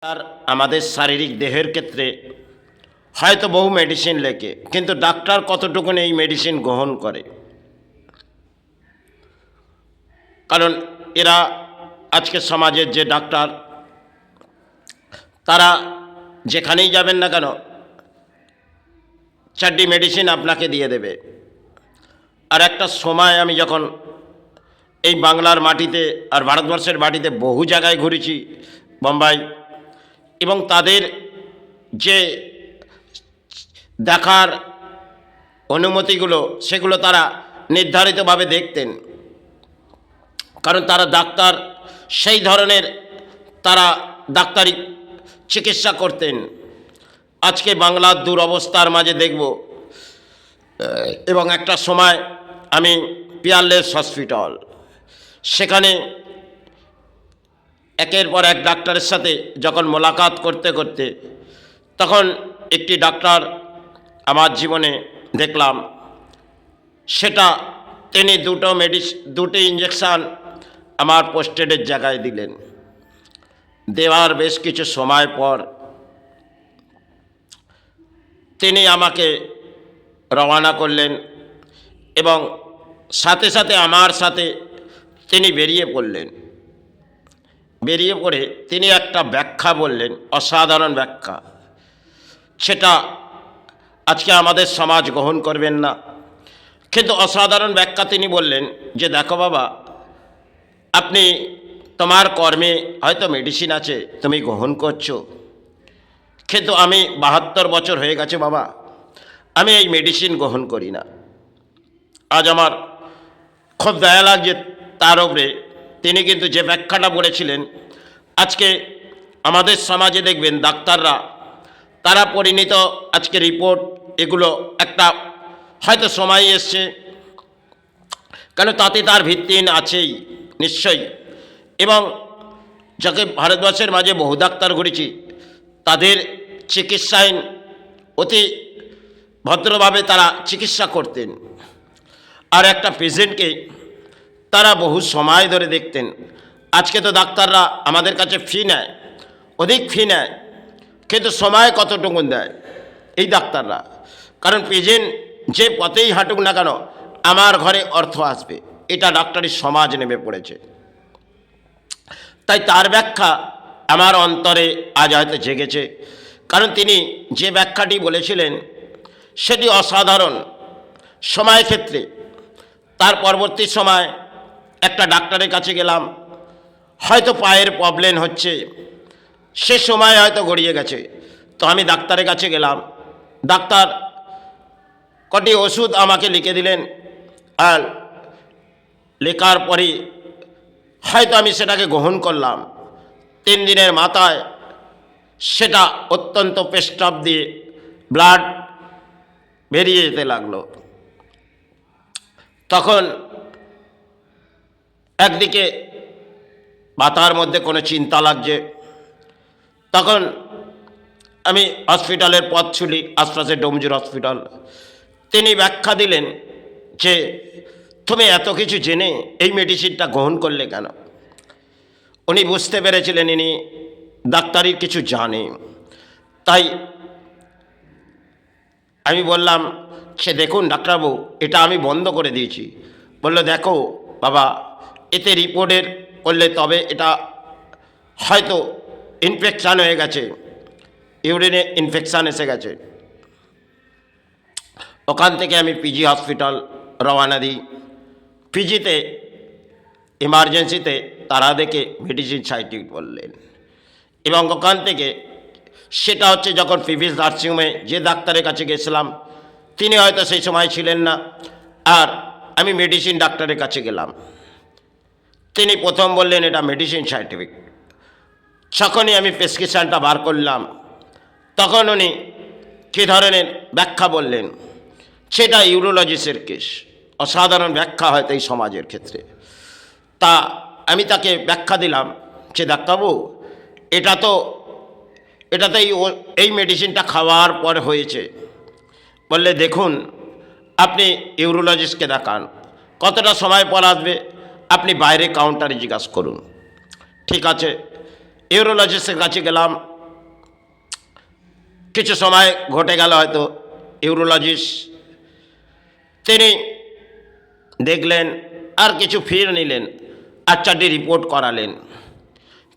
আর আমাদের শারীরিক দেহের ক্ষেত্রে হয়তো বহু মেডিসিন লেখে, কিন্তু ডাক্তার কতটুকুন এই মেডিসিন গ্রহণ করে? কারণ এরা আজকে সমাজের যে ডাক্তার, তারা যেখানেই যাবেন না কেন চারটি মেডিসিন আপনাকে দিয়ে দেবে। আর একটা সময় আমি যখন এই বাংলার মাটিতে আর ভারতবর্ষের মাটিতে বহু জায়গায় ঘুরেছি, বোম্বাই, এবং তাদের যে দেখার অনুমতিগুলো সেগুলো তারা নির্ধারিতভাবে দেখতেন, কারণ তারা ডাক্তার, সেই ধরনের তারা ডাক্তারি চিকিৎসা করতেন। আজকে বাংলার দুরবস্থার মাঝে দেখব। এবং একটা সময় আমি পিয়ারলেস হসপিটাল, সেখানে একের পর এক ডাক্তারের সাথে যখন মোলাকাত করতে করতে তখন একটি ডাক্তার আমার জীবনে দেখলাম, সেটা তিনি দুটি ইঞ্জেকশান আমার পোস্টেডের জায়গায় দিলেন। দেওয়ার বেশ কিছু সময় পর তিনি আমাকে রওনা করলেন এবং সাথে সাথে আমার সাথে তিনি বেরিয়ে পড়লেন। বেরিয়ে পড়ে তিনি একটা ব্যাখ্যা বললেন, অসাধারণ ব্যাখ্যা। সেটা আজকে আমাদের সমাজ গ্রহণ করবেন না, কিন্তু অসাধারণ ব্যাখ্যা তিনি বললেন যে, দেখো বাবা, আপনি তোমার কর্মে হয়তো মেডিসিন আছে, তুমি গ্রহণ করছো, কিন্তু আমি 72 বছর হয়ে গেছে বাবা, আমি এই মেডিসিন গ্রহণ করি না। আজ আমার খুব দয়া লাগছে তার উপরে। তিনি কিন্তু যে ব্যাখ্যাটা বলেছিলেন, আজকে আমাদের সমাজে দেখবেন ডাক্তাররা তারা পরিণত, আজকে রিপোর্ট এগুলো একটা হয়তো সময় এসছে, কেন তাতে তার ভিত্তিহীন আছেই নিশ্চয়ই। এবং যাকে ভারতবর্ষের মাঝে বহু ডাক্তার ঘুরেছি, তাদের চিকিৎসাহীন অতি ভদ্রভাবে তারা চিকিৎসা করতেন। আর একটা পেশেন্টকে তারা বহু সময় ধরে দেখতেন। আজকে তো ডাক্তাররা আমাদের কাছে ফি নেয়, অধিক ফি নেয়, কিন্তু সময় কতটুকু দেয় এই ডাক্তাররা? কারণ পেশেন্ট যে পথেই হাঁটুক না কেন, আমার ঘরে অর্থ আসবে, এটা ডাক্তারি সমাজ নেমে পড়েছে। তাই তার ব্যাখ্যা আমার অন্তরে আজ হয়তো জেগেছে, কারণ তিনি যে ব্যাখ্যাটি বলেছিলেন সেটি অসাধারণ সময় ক্ষেত্রে। তার পরবর্তী সময় একটা ডাক্তারের কাছে গেলাম, হয়তো পায়ের প্রবলেম হচ্ছে, সে সময় হয়তো গড়িয়ে গেছে, তো আমি ডাক্তারের কাছে গেলাম। ডাক্তার কটি ওষুধ আমাকে লিখে দিলেন, আর লেখার পরে হয়তো আমি সেটাকে গ্রহণ করলাম। 3 দিনের মাথায় সেটা অত্যন্ত পেস্টাব দিয়ে ব্লাড বেরিয়ে যেতে লাগলো। তখন একদিকে মাথার মধ্যে কোনো চিন্তা লাগছে, তখন আমি হসপিটালের পথ ছুলি, আশপাশে ডোমজুর হসপিটাল। তিনি ব্যাখ্যা দিলেন যে, তুমি এত কিছু জেনে এই মেডিসিনটা গ্রহণ করলে কেন? উনি বুঝতে পেরেছিলেন ইনি ডাক্তারির কিছু জানে। তাই আমি বললাম, সে দেখুন ডাক্তারবাবু, এটা আমি বন্ধ করে দিয়েছি। বললো, দেখো বাবা, এতে রিপোর্টের করলে তবে এটা হয়তো ইনফেকশান হয়ে গেছে, ইউরিনে ইনফেকশান এসে গেছে। ওখান থেকে আমি পিজি হসপিটাল রওনা দিই। পিজিতে ইমার্জেন্সিতে তারা দেখে মেডিসিন সাইটিক বললেন, এবং ওখান থেকে সেটা হচ্ছে যখন পিভিএস নার্সিংহোমে যে ডাক্তারের কাছে গেছিলাম, তিনি হয়তো সেই সময় ছিলেন না, আর আমি মেডিসিন ডাক্তারের কাছে গেলাম। তিনি প্রথম বললেন এটা মেডিসিন সাইন্টিফিক। যখনই আমি প্রেসক্রিপশানটা বার করলাম, তখন উনি কী ধরনের ব্যাখ্যা বললেন, সেটা ইউরোলজিস্টের কেস। অসাধারণ ব্যাখ্যা হয়তো এই সমাজের ক্ষেত্রে। তা আমি তাকে ব্যাখ্যা দিলাম যে, ডাক্তারবাবু, এটাতে এই মেডিসিনটা খাওয়ার পর হয়েছে। বললে, দেখুন, আপনি ইউরোলজিস্টকে দেখান, কতটা সময় পর আসবে আপনি বাইরে কাউন্টারে জিজ্ঞাসা করুন। ঠিক আছে, ইউরোলজিস্টের কাছে গেলাম। কিছু সময় ঘটে গেল, হয়তো ইউরোলজিস্ট তিনি দেখলেন, আর কিছু ফির নিলেন, আর 4টি রিপোর্ট করালেন।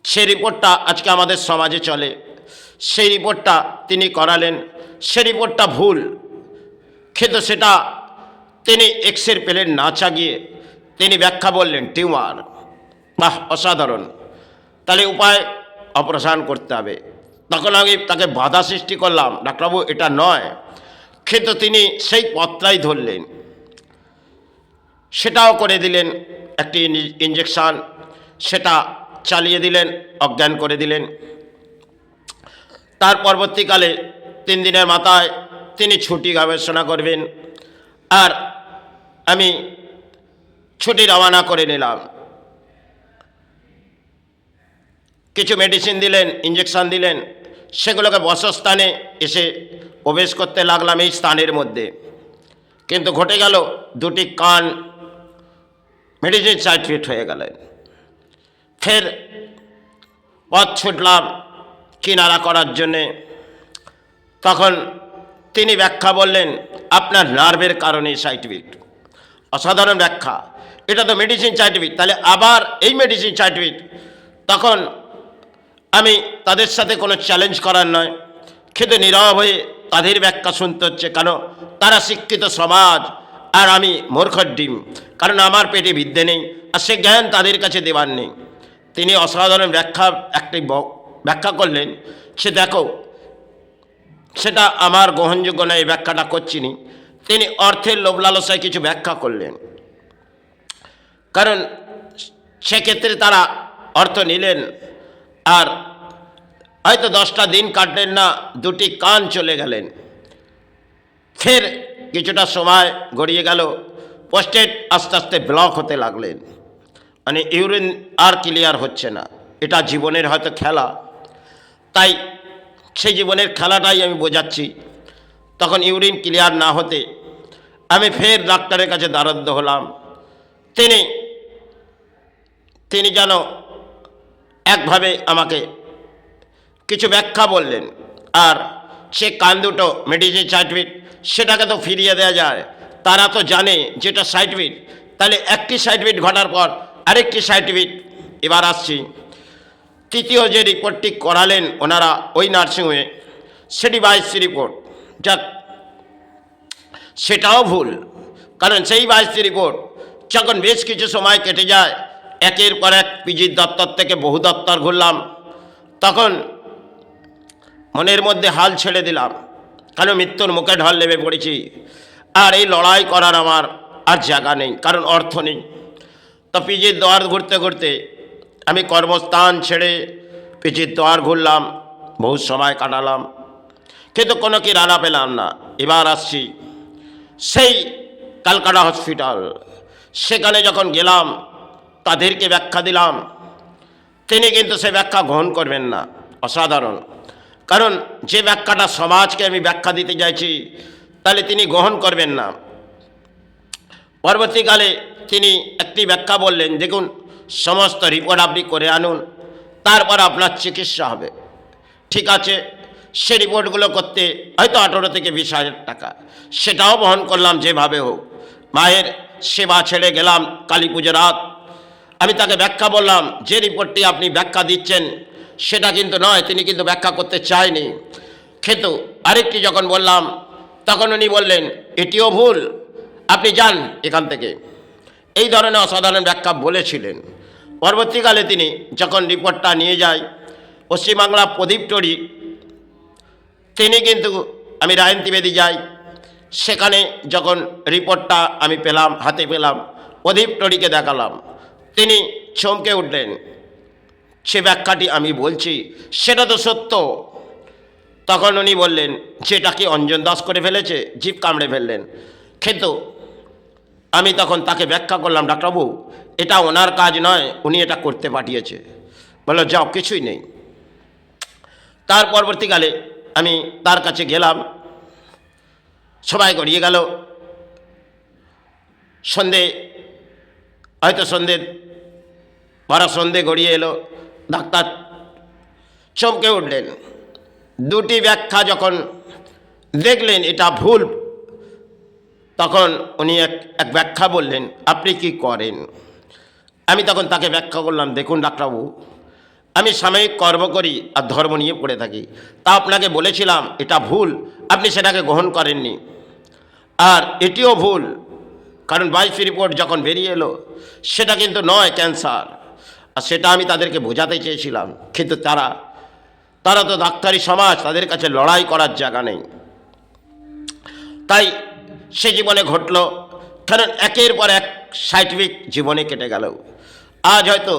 সেই রিপোর্টটা আজকে আমাদের সমাজে চলে, সেই রিপোর্টটা তিনি করালেন। সেই রিপোর্টটা ভুল, কিন্তু সেটা তিনি এক্সের প্লেন না চাগিয়ে তিনি ব্যাখ্যা বললেন টিউমার। বাহ, অসাধারণ! তাহলে উপায় অপারেশন করতে হবে। তখন আমি তাকে বাধা সৃষ্টি করলাম, ডাক্তারবাবু এটা নয়, কিন্তু তিনি সেই পথটাই ধরলেন, সেটাও করে দিলেন, একটি ইঞ্জেকশন সেটা চালিয়ে দিলেন, অজ্ঞান করে দিলেন। তার পরবর্তীকালে 3 দিনের মাথায় তিনি ছুটি গবেষণা করবেন, আর আমি ছুটি রওনা করে নিলাম। কিছু মেডিসিন দিলেন, ইঞ্জেকশন দিলেন, সেগুলোকে বসস্থানে এসে প্রবেশ করতে লাগলাম এই স্থানের মধ্যে। কিন্তু ঘটে গেল, 2টি কান মেডিসিন সাইড হয়ে গেলেন। ফের পথ ছুটলাম কিনারা করার জন্যে। তখন তিনি ব্যাখ্যা বললেন, আপনার নার্ভের কারণে সাইড। অসাধারণ ব্যাখ্যা! এটা তো মেডিসিন সাইড, তাহলে আবার এই মেডিসিন সাইড। তখন আমি তাদের সাথে কোনো চ্যালেঞ্জ করার নয়, কিন্তু নীরব হয়ে তাদের ব্যাখ্যা শুনতে হচ্ছে। কেন? তারা শিক্ষিত সমাজ, আর আমি মূর্খর ডিম, কারণ আমার পেটে বিদ্যে নেই, আর সে জ্ঞান তাদের কাছে দেওয়ার নেই। তিনি অসাধারণ একটি ব্যাখ্যা করলেন। সে দেখো, সেটা আমার গ্রহণযোগ্য নয়, এই ব্যাখ্যাটা করছিনি। তিনি অর্থের লোভ লালসায় কিছু ব্যাখ্যা করলেন, কারণ সেক্ষেত্রে তারা অর্থ নিলেন, আর হয়তো 10টা দিন কাটলেন না, 2টি কান চলে গেলেন। ফের কিছুটা সময় গড়িয়ে গেল, প্রস্টেট আস্তে আস্তে ব্লক হতে লাগলেন, মানে ইউরিন আর ক্লিয়ার হচ্ছে না। এটা জীবনের হয়তো খেলা, তাই সেই জীবনের খেলাটাই আমি বোঝাচ্ছি। তখন ইউরিন ক্লিয়ার না হতে আমি ফের ডাক্তারের কাছে দ্বারস্থ হলাম। তিনি যেন একভাবে আমাকে কিছু ব্যাখ্যা বললেন, আর সে কান দুটো মেডিসিন সার্টিফিকেট সেটাকে তো ফিরিয়ে দেওয়া যায়। তারা তো জানে যেটা সার্টিফিকেট, তাহলে একটি সার্টিফিকেট ঘটার পর আরেকটি সার্টিফিকেট। এবার আসছি, তৃতীয় যে রিপোর্টটি করালেন ওনারা ওই নার্সিংহোমে, সেটি 22 রিপোর্ট। যাক, সেটাও ভুল, কারণ সেই 22 রিপোর্ট যখন বেশ কিছু সময় কেটে যায়, একের পর এক পিজির দপ্তর থেকে বহু দপ্তর ঘুরলাম, তখন মনের মধ্যে হাল ছেড়ে দিলাম, কারণ মৃত্যুর মুখে ঢল নেমে পড়েছি, আর এই লড়াই করার আমার আর জায়গা নেই, কারণ অর্থ নেই। তো পিজির দ্বার ঘুরতে ঘুরতে আমি কর্মস্থান ছেড়ে পিজির দ্বার ঘুরলাম, বহু সময় কাটালাম, কিন্তু কোনো কি রানা পেলাম না। এবার আসছি সেই ক্যালকাটা হসপিটাল। সেখানে যখন গেলাম, তাদেরকে ব্যাখ্যা দিলাম, তিনি কিন্তু সে ব্যাখ্যা গ্রহণ করবেন না। অসাধারণ! কারণ যে ব্যাখ্যাটা সমাজকে আমি ব্যাখ্যা দিতে চাইছি, তাহলে তিনি গ্রহণ করবেন না। পরবর্তীকালে তিনি একটি ব্যাখ্যা বললেন, দেখুন, সমস্ত রিপোর্ট আপনি করে আনুন, তারপর আপনার চিকিৎসা হবে। ঠিক আছে, সে রিপোর্টগুলো করতে হয়তো 18 থেকে 20,000 টাকা, সেটাও বহন করলাম যেভাবে হোক। মায়ের সেবা ছেড়ে গেলাম কালী পুজোর রাত। আমি তাকে ব্যাখ্যা বললাম, যে রিপোর্টটি আপনি ব্যাখ্যা দিচ্ছেন সেটা কিন্তু নয়, তিনি কিন্তু ব্যাখ্যা করতে চায়নি। কিন্তু আরেকটি যখন বললাম, তখন উনি বললেন, এটিও ভুল, আপনি যান এখান থেকে। এই ধরনের অসাধারণ ব্যাখ্যা বলেছিলেন। পরবর্তীকালে তিনি যখন রিপোর্টটা নিয়ে যায় পশ্চিমবাংলা প্রদীপ টরি, তিনি কিন্তু, আমি রায়ন ত্রিবেদী যাই, সেখানে যখন রিপোর্টটা আমি পেলাম, হাতে পেলাম, প্রদীপ টরিকে দেখালাম, তিনি চমকে উঠলেন, সে ব্যাখ্যাটি আমি বলছি সেটা তো সত্য। তখন উনি বললেন, যেটা কি অঞ্জন দাস করে ফেলেছে, জিভ কামড়ে ফেললেন। কিন্তু আমি তখন তাকে ব্যাখ্যা করলাম, ডাক্তারবাবু এটা ওনার কাজ নয়, উনি এটা করতে পাঠিয়েছে। বললো, যাও, কিছুই নেই। তার পরবর্তীকালে আমি তার কাছে গেলাম, সবাই গড়িয়ে গেল। সন্ধে, হয়তো সন্ধে গড়িয়ে এলো, ডাক্তার চমকে উঠলেন, দুটি ব্যাখ্যা যখন দেখলেন এটা ভুল, তখন উনি এক ব্যাখ্যা বললেন, আপনি কি করেন? আমি তখন তাকে ব্যাখ্যা করলাম, দেখুন ডাক্তারবাবু, আমি সাময়িক কর্ম করি আর ধর্ম নিয়ে পড়ে থাকি। তা আপনাকে বলেছিলাম এটা ভুল, আপনি সেটাকে গ্রহণ করেননি। আর এটিও ভুল, কারণ বায়োপসি রিপোর্ট যখন বেরিয়ে এলো সেটা কিন্তু নয় ক্যান্সার। আর সেটা আমি তাদেরকে বোঝাতে চেয়েছিলাম, কিন্তু তারা তো ডাক্তারি সমাজ, তাদের কাছে লড়াই করার জায়গা নেই। তাই সে জীবনে ঘটল, কারণ একের পর এক সাইন্টিফিক জীবনে কেটে গেল। আজ হয়তো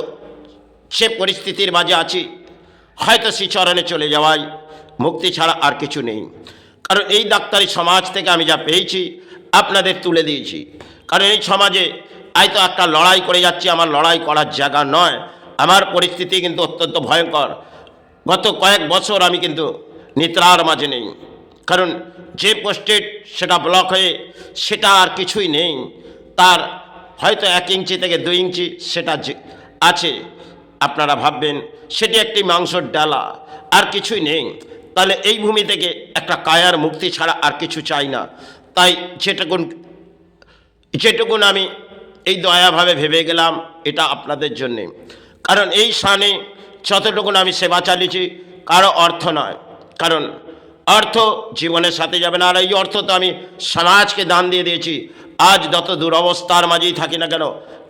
সে পরিস্থিতির মাঝে আছি, হয়তো শ্রীচরণে চলে যাওয়ায় মুক্তি ছাড়া আর কিছু নেই। কারণ এই ডাক্তারি সমাজ থেকে আমি যা পেয়েছি আপনাদের তুলে দিয়েছি। কারণ এই সমাজে হয়তো একটা লড়াই করে যাচ্ছি, আমার লড়াই করার জায়গা নয়। আমার পরিস্থিতি কিন্তু অত্যন্ত ভয়ঙ্কর। গত কয়েক বছর আমি কিন্তু নিদ্রার মাঝে নেই, কারণ যে পোস্টেড সেটা ব্লক হয়ে সেটা আর কিছুই নেই, তার হয়তো 1 ইঞ্চি থেকে 2 ইঞ্চি সেটা আছে। আপনারা ভাববেন সেটি একটি মাংসর ডালা, আর কিছুই নেই। তাহলে এই ভূমি থেকে একটা কায়ার মুক্তি ছাড়া আর কিছু চাই না। তাই যেটুকুন আমি এই দয়াভাবে ভেবে গেলাম এটা আপনাদের জন্যে। কারণ এই স্থানে যতটুকুন আমি সেবা চালিয়েছি কারো অর্থ নয়, কারণ অর্থ জীবনের সাথে যাবে না। আর এই অর্থ তো আমি সমাজকে দান দিয়ে দিয়েছি। আজ যত দুরবস্থার মাঝেই থাকি না কেন,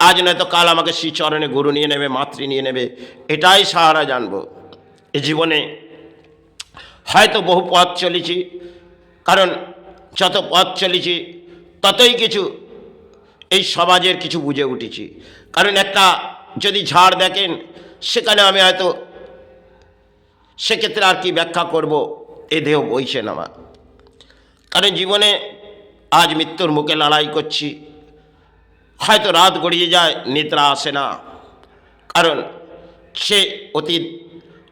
আজ নয়তো কাল আমাকে শ্রীচরণে গুরু নিয়ে নেবে, মাতৃ নিয়ে নেবে, এটাই সাহারা জানবো। এ জীবনে হয়তো বহু পথ চলেছি, কারণ যত পথ চলেছি ততই কিছু এই সমাজের কিছু বুঝে উঠেছি। কারণ একটা যদি ঝাড় দেখেন সেখানে আমি হয়তো সেক্ষেত্রে আর কি ব্যাখ্যা করব, এ দেহ বইছে না আমার। কারণ জীবনে আজ মৃত্যুর মুখে লড়াই করছি, হয়তো রাত গড়িয়ে যায়, নিদ্রা আসে না। কারণ সে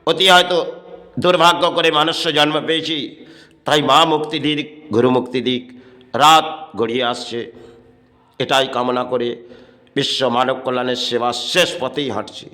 অতি হয়তো দুর্ভাগ্য করে মানুষ্য জন্ম পেয়েছি। তাই মা মুক্তি দিক, গুরু মুক্তি দিক, রাত গড়িয়ে আসছে, এটাই কামনা করে বিশ্ব মানব কল্যাণের সেবা শেষ পথেই হাঁটছি।